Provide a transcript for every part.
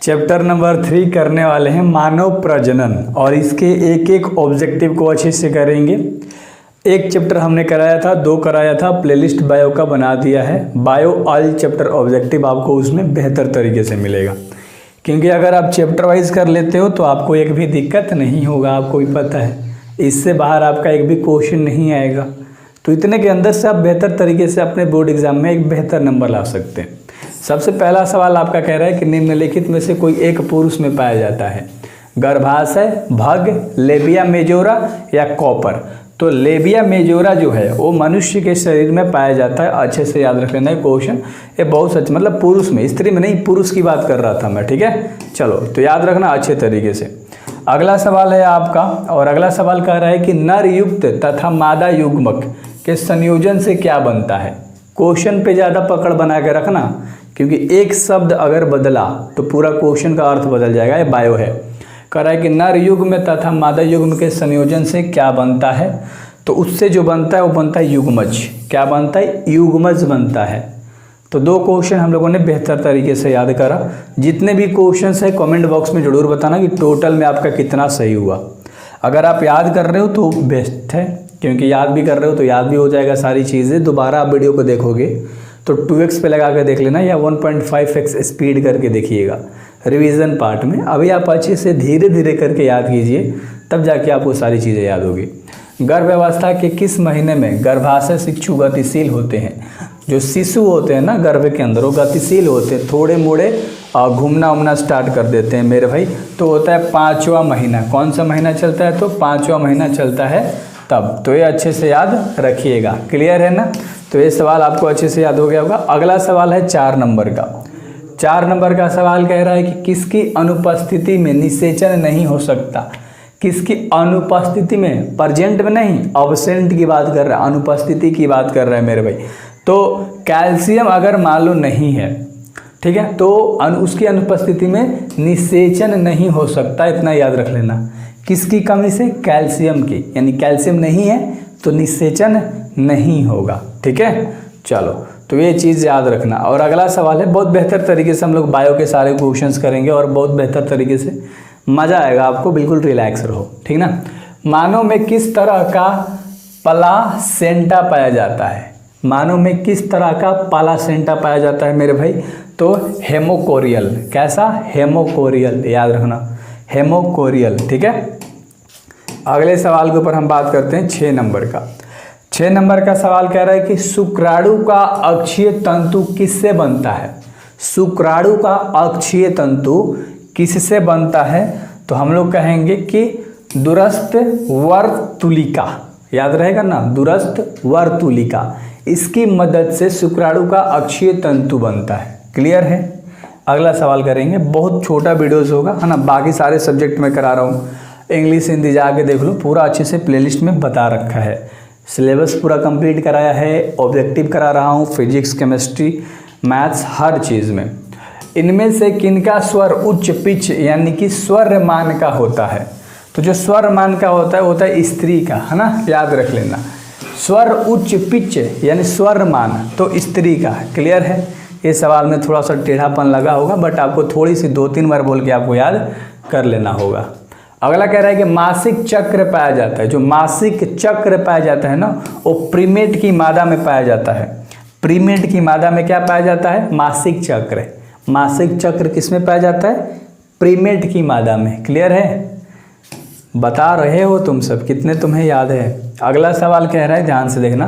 Chapter number 3 करने वाले हैं मानव प्रजनन, और इसके एक एक ऑब्जेक्टिव को अच्छे से करेंगे। एक चैप्टर हमने कराया था, 2 कराया था, प्लेलिस्ट बायो का बना दिया है। बायो ऑल चैप्टर ऑब्जेक्टिव आपको उसमें बेहतर तरीके से मिलेगा, क्योंकि अगर आप चैप्टर वाइज कर लेते हो तो आपको एक भी दिक्कत नहीं होगा। आपको भी पता है इससे बाहर आपका एक भी क्वेश्चन नहीं आएगा, तो इतने के अंदर से आप बेहतर तरीके से अपने बोर्ड एग्जाम में एक बेहतर नंबर ला सकते हैं। सबसे पहला सवाल आपका कह रहा है कि निम्नलिखित में से कोई एक पुरुष में पाया जाता है। गर्भाशय, भग, लेबिया मेजोरा या कॉपर। तो लेबिया मेजोरा जो है वो मनुष्य के शरीर में पाया जाता है। अच्छे से याद रख लेना है क्वेश्चन, ये बहुत सच, मतलब पुरुष में, स्त्री में नहीं, पुरुष की बात कर रहा था मैं, ठीक है। चलो तो याद रखना अच्छे तरीके से। अगला सवाल है आपका, और अगला सवाल कह रहा है कि नर युक्त तथा मादा युग्मक के संयोजन से क्या बनता है। क्वेश्चन पे ज़्यादा पकड़ बना के रखना, क्योंकि एक शब्द अगर बदला तो पूरा क्वेश्चन का अर्थ बदल जाएगा। ये बायो है, कह रहा है कि नर युग्म तथा मादा युग्म के संयोजन से क्या बनता है। तो उससे जो बनता है वो बनता है युग्मज। क्या बनता है? युग्मज बनता है। तो 2 क्वेश्चन हम लोगों ने बेहतर तरीके से याद करा। जितने भी क्वेश्चंस है कमेंट बॉक्स में ज़रूर बताना कि टोटल में आपका कितना सही हुआ। अगर आप याद कर रहे हो तो बेस्ट है, क्योंकि याद भी कर रहे हो तो याद भी हो जाएगा सारी चीज़ें। दोबारा आप वीडियो को देखोगे तो 2x पे लगा कर देख लेना, या 1.5x स्पीड करके देखिएगा रिवीजन पार्ट में। अभी आप अच्छे से धीरे धीरे करके याद कीजिए, तब जाके आपको सारी चीज़ें याद होगी। गर्भावस्था के किस महीने में गर्भाशय शिशु गतिशील होते हैं। जो शिशु होते हैं ना गर्भ के अंदर, वो गतिशील होते हैं, थोड़े मोड़े घूमना उमना स्टार्ट कर देते हैं मेरे भाई। तो होता है 5वां महीना। कौन सा महीना चलता है? तो 5वां महीना चलता है तब। तो ये अच्छे से याद रखिएगा। क्लियर है ना? तो ये सवाल आपको अच्छे से याद हो गया होगा। अगला सवाल है 4 नंबर का। 4 नंबर का सवाल कह रहा है कि किसकी अनुपस्थिति में निषेचन नहीं हो सकता। किसकी अनुपस्थिति में, प्रेजेंट में नहीं, अब्सेंट की बात कर रहा है, अनुपस्थिति की बात कर रहा है मेरे भाई। तो कैल्शियम अगर मान लो नहीं है, ठीक है, तो उसकी अनुपस्थिति में निषेचन नहीं हो सकता। इतना याद रख लेना। किसकी कमी से? कैल्शियम की, यानी कैल्शियम नहीं है तो निषेचन नहीं होगा, ठीक है। चलो तो ये चीज़ याद रखना। और अगला सवाल है, बहुत बेहतर तरीके से हम लोग बायो के सारे क्वेश्चंस करेंगे और बहुत बेहतर तरीके से, मज़ा आएगा आपको, बिल्कुल रिलैक्स रहो, ठीक ना। मानव में किस तरह का प्लासेंटा पाया जाता है। मानव में किस तरह का प्लासेंटा पाया जाता है मेरे भाई? तो हेमोकोरियल। कैसा? हेमोकोरियल, याद रखना, हेमोकोरियल, ठीक है। अगले सवाल के ऊपर हम बात करते हैं 6 नंबर का। 6 नंबर का सवाल कह रहा है कि शुक्राणु का अक्षीय तंतु किससे बनता है। शुक्राणु का अक्षीय तंतु किससे बनता है? तो हम लोग कहेंगे कि दूरस्थ वर्तुलिका, याद रहेगा ना, दूरस्थ वर्तुलिका, इसकी मदद से शुक्राणु का अक्षीय तंतु बनता है। क्लियर है? अगला सवाल करेंगे, बहुत छोटा वीडियोस होगा, है ना। बाकी सारे सब्जेक्ट में करा रहा हूँ, इंग्लिश हिंदी जाके देख लो, पूरा अच्छे से प्लेलिस्ट में बता रखा है। सिलेबस पूरा कंप्लीट कराया है, ऑब्जेक्टिव करा रहा हूँ, फिजिक्स, केमिस्ट्री, मैथ्स, हर चीज़ में। इनमें से किनका स्वर उच्च पिच यानी कि स्वर मान का होता है। तो जो स्वर मान का होता है स्त्री का, है ना, याद रख लेना। स्वर उच्च पिच यानी स्वर मान तो स्त्री का। क्लियर है? ये सवाल में थोड़ा सा टेढ़ापन लगा होगा, बट आपको थोड़ी सी 2-3 बार बोल के आपको याद कर लेना होगा। अगला कह रहा है कि मासिक चक्र पाया जाता है। जो मासिक चक्र पाया जाता है ना, वो प्रीमेट की मादा में पाया जाता है। प्रीमेट की मादा में क्या पाया जाता है? मासिक चक्र। मासिक चक्र किस में पाया जाता है? प्रीमेट की मादा में। क्लियर है? बता रहे हो तुम सब, कितने तुम्हें याद है। अगला सवाल कह रहा है, ध्यान से देखना,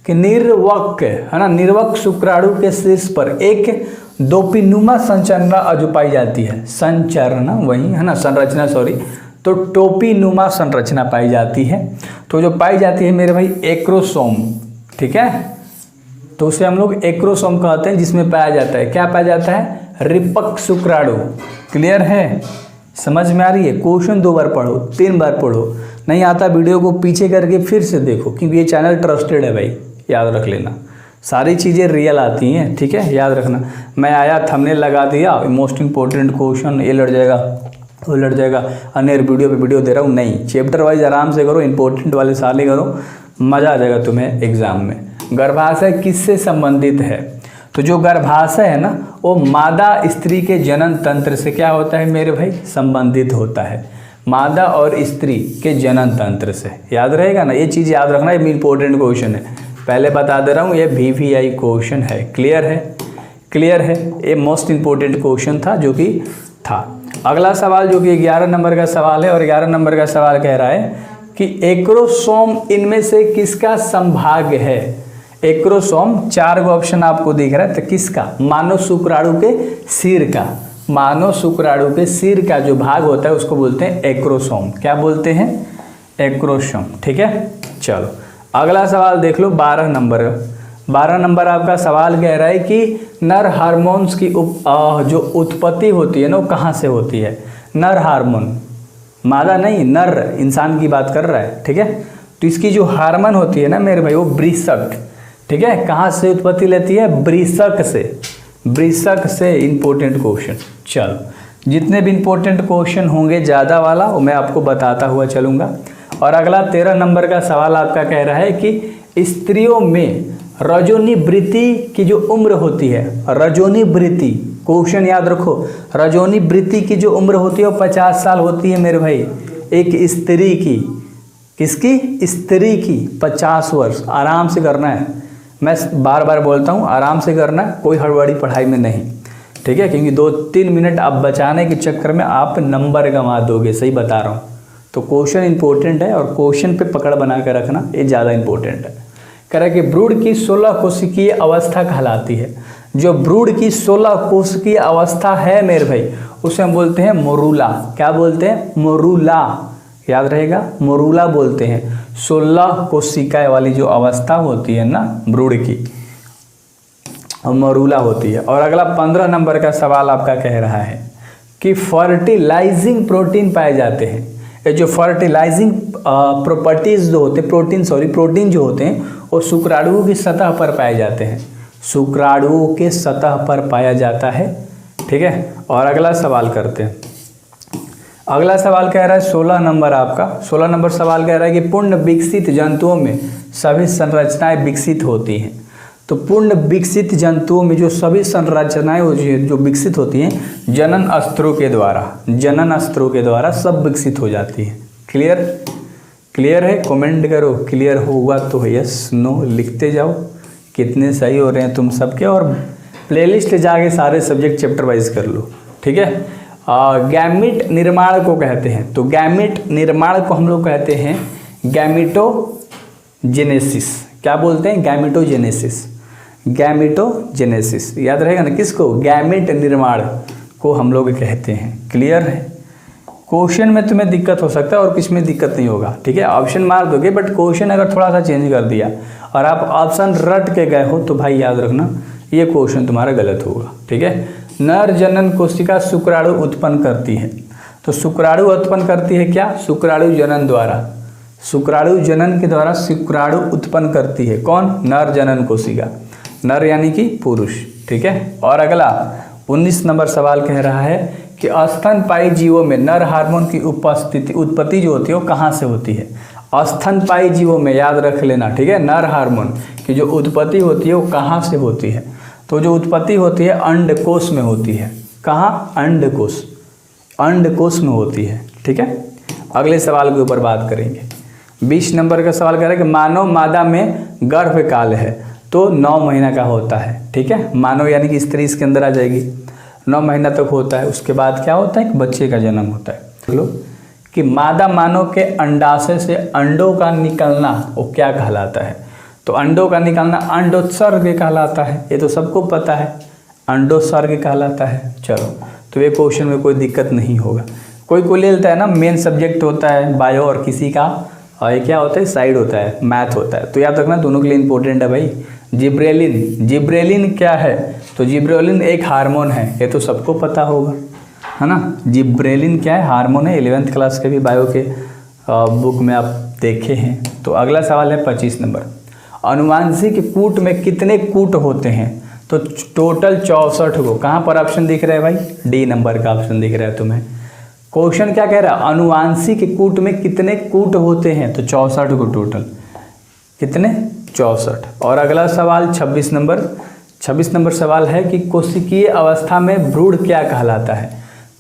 कि निर्वक, है ना, निर्वक शुक्राणु के शीर्ष पर एक डोपीनुमा संरचना जो पाई जाती है। संरचना वही है ना, संरचना, सॉरी। तो टोपीनुमा संरचना पाई जाती है। तो जो पाई जाती है मेरे भाई एक्रोसोम, ठीक है। तो उसे हम लोग एक्रोसोम कहते हैं, जिसमें पाया जाता है, क्या पाया जाता है? रिपक शुक्राणु। क्लियर है? समझ में आ रही है? क्वेश्चन 2 बार पढ़ो, 3 बार पढ़ो, नहीं आता वीडियो को पीछे करके फिर से देखो, क्योंकि ये चैनल ट्रस्टेड है भाई, याद रख लेना। सारी चीज़ें रियल आती हैं, ठीक है, याद रखना। मैं आया, थंबनेल लगा दिया, मोस्ट इंपॉर्टेंट क्वेश्चन, ये लड़ जाएगा, वो लड़ जाएगा, अन्य वीडियो पे वीडियो दे रहा हूँ, नहीं। चैप्टर वाइज आराम से करो, इंपॉर्टेंट वाले साले करो, मज़ा आ जाएगा तुम्हें एग्जाम में। गर्भाशय किससे संबंधित है? तो जो गर्भाशय है ना वो मादा स्त्री के जनन तंत्र से क्या होता है मेरे भाई, संबंधित होता है, मादा और स्त्री के जनन तंत्र से। याद रहेगा ना, ये चीज़ याद रखना, ये इंपॉर्टेंट क्वेश्चन है, पहले बता दे रहा हूँ, ये VVI क्वेश्चन है। क्लियर है, क्लियर है, ये मोस्ट इंपॉर्टेंट क्वेश्चन था जो कि था। अगला सवाल जो कि 11 नंबर का सवाल है, और 11 नंबर का सवाल कह रहा है कि एक्रोसोम इनमें से किसका संभाग है। एक्रोसोम 4 गो ऑप्शन आपको दिख रहा है, तो किसका, मानव शुक्राणु के सिर का, मानव शुक्राणु के सिर का जो भाग होता है उसको बोलते हैं एक्रोसोम। क्या बोलते हैं, एक्रोसोम। ठीक है, चलो अगला सवाल देख लो, 12 नंबर। 12 नंबर आपका सवाल कह रहा है कि नर हार्मोन्स की जो उत्पत्ति होती है ना वो कहाँ से होती है। नर हार्मोन, मादा नहीं, नर इंसान की बात कर रहा है। ठीक है, तो इसकी जो हार्मोन होती है ना मेरे भाई वो वृषक। ठीक है, कहाँ से उत्पत्ति लेती है, वृषक से, वृषक से। Important question. चलो जितने भी इंपॉर्टेंट क्वेश्चन होंगे ज़्यादा वाला वो मैं आपको बताता हुआ चलूँगा। और अगला 13 नंबर का सवाल आपका कह रहा है कि स्त्रियों में रजोनिवृत्ति की जो उम्र होती है, रजोनिवृत्ति, क्वेश्चन याद रखो, रजोनिवृत्ति की जो उम्र होती है वो 50 साल होती है मेरे भाई, एक स्त्री की। किसकी, स्त्री की 50 वर्ष। आराम से करना है, मैं बार बार बोलता हूँ आराम से करना है, कोई हड़बड़ी पढ़ाई में नहीं। ठीक है, क्योंकि 2-3 मिनट आप बचाने के चक्कर में आप नंबर गंवा दोगे, सही बता रहा हूँ। तो क्वेश्चन इंपॉर्टेंट है और क्वेश्चन पे पकड़ बना कर रखना, ये ज़्यादा इंपॉर्टेंट है। कह रहा है कि भ्रूण की 16 कोशिकीय अवस्था कहलाती है। जो भ्रूण की 16 कोशिकीय अवस्था है मेरे भाई उसे हम बोलते हैं मोरूला। क्या बोलते हैं, मोरूला। याद रहेगा, मोरूला बोलते हैं। 16 कोशिकाएं वाली जो अवस्था होती है ना भ्रूण की, मोरूला होती है। और अगला 15 नंबर का सवाल आपका कह रहा है कि फर्टिलाइजिंग प्रोटीन पाए जाते हैं। ये जो फर्टिलाइजिंग प्रॉपर्टीज जो होते हैं, प्रोटीन जो होते हैं वो शुक्राणुओं की सतह पर पाए जाते हैं, शुक्राणुओं के सतह पर पाया जाता है। ठीक है, और अगला सवाल करते हैं। अगला सवाल कह रहा है 16 नंबर आपका, 16 नंबर सवाल कह रहा है कि पूर्ण विकसित जंतुओं में सभी संरचनाएं विकसित होती हैं। तो पूर्ण विकसित जंतुओं में जो सभी संरचनाएं जो विकसित होती हैं जनन अस्त्रों के द्वारा, जनन अस्त्रों के द्वारा सब विकसित हो जाती हैं। क्लियर, क्लियर है, कमेंट करो क्लियर होगा तो यस नो लिखते जाओ, कितने सही हो रहे हैं तुम सबके। और प्लेलिस्ट जाके सारे सब्जेक्ट चैप्टर वाइज कर लो। ठीक है, गैमिट निर्माण को कहते हैं, तो गैमिट निर्माण को हम लोग कहते हैं गैमिटोजेनेसिस। क्या बोलते हैं, गैमिटोजेनेसिस, गैमिटोजेनेसिस। याद रहेगा ना, किसको, गैमिट निर्माण को हम लोग कहते हैं। क्लियर है, क्वेश्चन में तुम्हें दिक्कत हो सकता है और किस में दिक्कत नहीं होगा। ठीक है, ऑप्शन मार दोगे बट क्वेश्चन अगर थोड़ा सा चेंज कर दिया और आप ऑप्शन रट के गए हो तो भाई याद रखना ये क्वेश्चन तुम्हारा गलत होगा। ठीक है, नर जनन कोशिका शुक्राणु उत्पन्न करती है। तो शुक्राणु उत्पन्न करती है क्या, शुक्राणु जनन द्वारा, शुक्राणु जनन के द्वारा शुक्राणु उत्पन्न करती है। कौन, नर जनन कोशिका, नर यानी कि पुरुष। ठीक है, और अगला 19 नंबर सवाल कह रहा है कि स्तनपायी जीवों में नर हार्मोन की उत्पत्ति जो होती है वो कहाँ से होती है। स्तनपायी जीवों में याद रख लेना। ठीक है, नर हार्मोन की जो उत्पत्ति होती है वो कहाँ से होती है। तो जो उत्पत्ति होती है अंडकोश में होती है। कहाँ, अंडकोश, अंडकोश में होती है। ठीक है, अगले सवाल के ऊपर बात करेंगे। 20 नंबर का सवाल कर रहा है कि मानव मादा में गर्भकाल है तो 9 महीना का होता है। ठीक है, मानव यानी कि स्त्री इसके अंदर आ जाएगी, 9 महीना तक होता है। उसके बाद क्या होता है, एक बच्चे का जन्म होता है। देख लो कि मादा मानव के अंडाशय से अंडों का निकलना वो क्या कहलाता है। तो अंडों का निकलना अंडोत्सर्ग कहलाता है, ये तो सबको पता है, अंडोत्सर्ग कहलाता है। चलो, तो ये क्वेश्चन में कोई दिक्कत नहीं होगा। कोई ले लेता है ना, मेन सब्जेक्ट होता है बायो और किसी का और ये क्या होता है, साइड होता है, मैथ होता है। तो याद रखना दोनों के लिए इंपॉर्टेंट है भाई। जिब्रेलिन, जिब्रेलिन क्या है, तो जिब्रेलिन एक हार्मोन है, ये तो सबको पता होगा, है ना। जिब्रेलिन क्या है, हार्मोन है, 11th क्लास के भी बायो के बुक में आप देखे हैं। तो अगला सवाल है 25 नंबर, अनुवांशिक कूट में कितने कूट होते हैं। तो टोटल 64 को। कहाँ पर ऑप्शन दिख रहा है भाई, डी नंबर का ऑप्शन दिख रहा है तुम्हें। क्वेश्चन क्या कह रहा है, अनुवांशिक कूट में कितने कूट होते हैं, तो 64 को टोटल, कितने, 64। और अगला सवाल 26 नंबर, 26 नंबर सवाल है कि कोशिकीय अवस्था में भ्रूण क्या कहलाता है।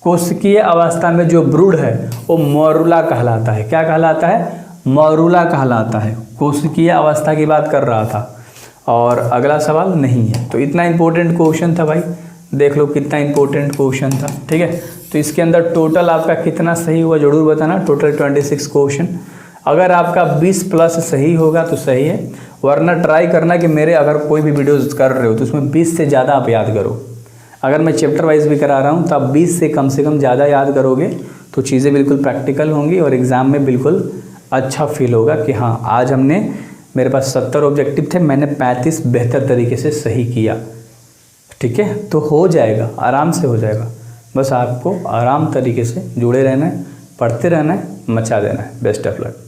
कोशिकीय अवस्था में जो भ्रूण है वो मॉरूला कहलाता है। क्या कहलाता है? मॉरूला कहलाता है। कोशिकीय अवस्था की बात कर रहा था। और अगला सवाल नहीं है। तो इतना इंपॉर्टेंट क्वेश्चन था भाई, देख लो कितना इंपॉर्टेंट क्वेश्चन था। ठीक है, तो इसके अंदर टोटल आपका कितना सही हुआ जरूर बताना। Total 26 question. अगर आपका 20 प्लस सही होगा तो सही है, वरना ट्राई करना कि मेरे अगर कोई भी वीडियोस कर रहे हो तो उसमें 20 से ज़्यादा आप याद करो। अगर मैं चैप्टर वाइज भी करा रहा हूँ तो आप 20 से कम ज़्यादा याद करोगे तो चीज़ें बिल्कुल प्रैक्टिकल होंगी और एग्ज़ाम में बिल्कुल अच्छा फील होगा कि हाँ आज हमने, मेरे पास 70 ऑब्जेक्टिव थे, मैंने 35 बेहतर तरीके से सही किया। ठीक है, तो हो जाएगा, आराम से हो जाएगा। बस आपको आराम तरीके से जुड़े रहना है, पढ़ते रहना है, मचा देना है। Best of luck.